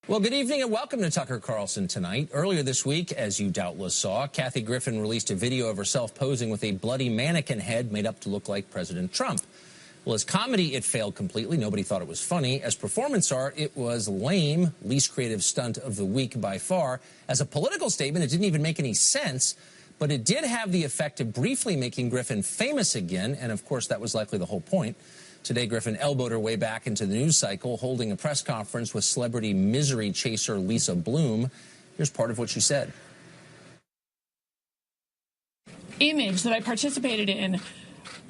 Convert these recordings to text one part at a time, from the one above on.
Well, good evening and welcome to Tucker Carlson Tonight. Earlier this week, as you doubtless saw, Kathy Griffin released a video of herself posing with a bloody mannequin head made up to look like President Trump. Well, as comedy, it failed completely. Nobody thought it was funny. As performance art, it was lame, least creative stunt of the week by far. As a political statement, it didn't even make any sense, but it did have the effect of briefly making Griffin famous again, and of course that was likely the whole point. Today, Griffin elbowed her way back into the news cycle, holding a press conference with celebrity misery chaser Lisa Bloom. Here's part of what she said. Image that I participated in,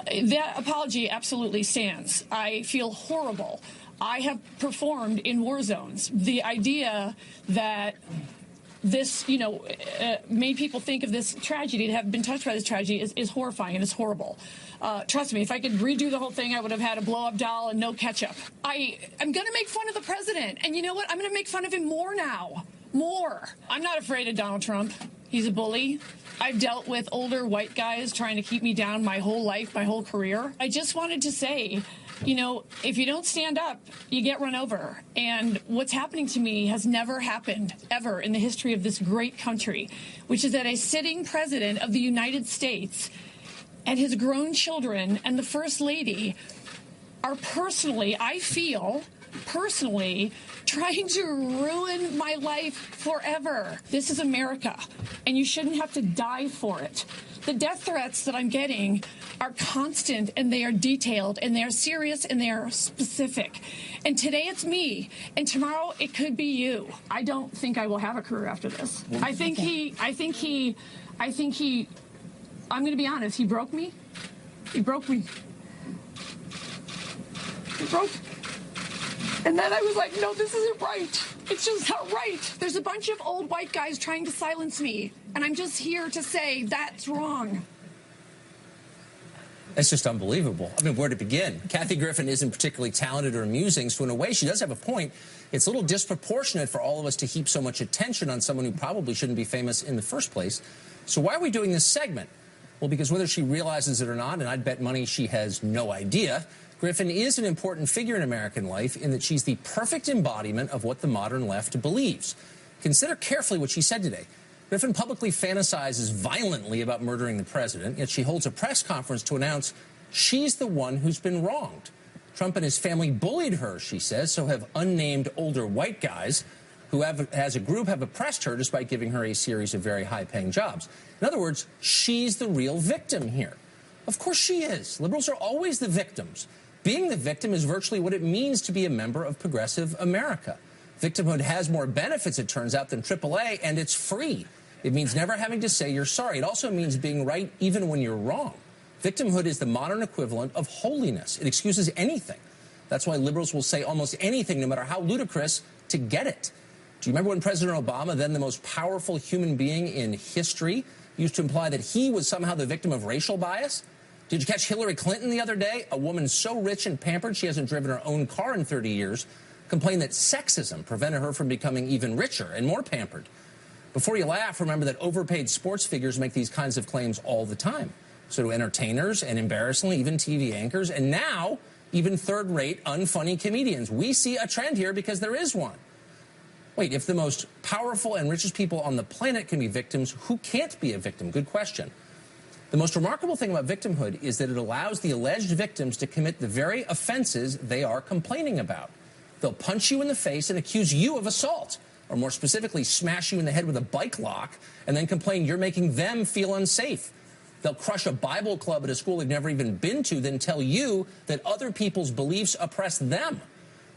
that apology absolutely stands. I feel horrible. I have performed in war zones. The idea that this, made people think of this tragedy, to have been touched by this tragedy, is horrifying and it's horrible. Trust me, if I could redo the whole thing, I would have had a blow-up doll and no ketchup. I'm going to make fun of the president. And you know what? I'm going to make fun of him more now. More. I'm not afraid of Donald Trump. He's a bully. I've dealt with older white guys trying to keep me down my whole life, my whole career. I just wanted to say, if you don't stand up, you get run over. And what's happening to me has never happened, ever, in the history of this great country, which is that a sitting president of the United States and his grown children and the First Lady are personally, I feel, trying to ruin my life forever. This is America, and you shouldn't have to die for it. The death threats that I'm getting are constant, and they are detailed, and they are serious, and they are specific. And today it's me, and tomorrow it could be you. I don't think I will have a career after this. I think he, I'm going to be honest, he broke me. He broke me. He broke. And then I was like, no, this isn't right. It's just not right. There's a bunch of old white guys trying to silence me, and I'm just here to say that's wrong. It's just unbelievable. I mean, where to begin? Kathy Griffin isn't particularly talented or amusing, so in a way she does have a point. It's a little disproportionate for all of us to heap so much attention on someone who probably shouldn't be famous in the first place. So why are we doing this segment? Well, because whether she realizes it or not, and I'd bet money she has no idea, Griffin is an important figure in American life in that she's the perfect embodiment of what the modern left believes. Consider carefully what she said today. Griffin publicly fantasizes violently about murdering the president, yet she holds a press conference to announce she's the one who's been wronged. Trump and his family bullied her, she says, so have unnamed older white guys who as a group have oppressed her despite giving her a series of very high-paying jobs. In other words, she's the real victim here. Of course she is. Liberals are always the victims. Being the victim is virtually what it means to be a member of progressive America. Victimhood has more benefits, it turns out, than AAA, and it's free. It means never having to say you're sorry. It also means being right even when you're wrong. Victimhood is the modern equivalent of holiness. It excuses anything. That's why liberals will say almost anything, no matter how ludicrous, to get it. Do you remember when President Obama, then the most powerful human being in history, used to imply that he was somehow the victim of racial bias? Did you catch Hillary Clinton the other day? A woman so rich and pampered she hasn't driven her own car in 30 years, complained that sexism prevented her from becoming even richer and more pampered. Before you laugh, remember that overpaid sports figures make these kinds of claims all the time. So do entertainers and, embarrassingly, even TV anchors, and now even third-rate, unfunny comedians. We see a trend here because there is one. Wait, if the most powerful and richest people on the planet can be victims, who can't be a victim? Good question. The most remarkable thing about victimhood is that it allows the alleged victims to commit the very offenses they are complaining about. They'll punch you in the face and accuse you of assault, or more specifically, smash you in the head with a bike lock and then complain you're making them feel unsafe. They'll crush a Bible club at a school they've never even been to, then tell you that other people's beliefs oppress them.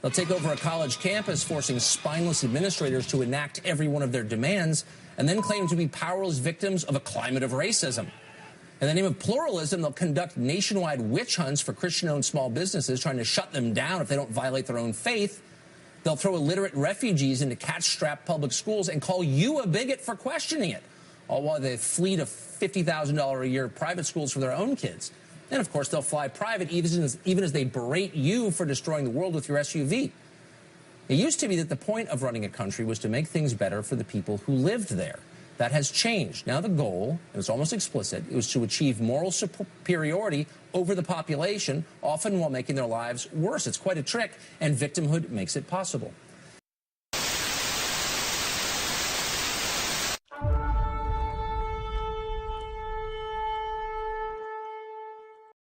They'll take over a college campus, forcing spineless administrators to enact every one of their demands, and then claim to be powerless victims of a climate of racism. In the name of pluralism, they'll conduct nationwide witch hunts for Christian-owned small businesses, trying to shut them down if they don't violate their own faith. They'll throw illiterate refugees into catch-strapped public schools and call you a bigot for questioning it, all while they flee to $50,000 a year private schools for their own kids. And, of course, they'll fly private even as they berate you for destroying the world with your SUV. It used to be that the point of running a country was to make things better for the people who lived there. That has changed. Now the goal, and it's almost explicit, was to achieve moral superiority over the population, often while making their lives worse. It's quite a trick, and victimhood makes it possible.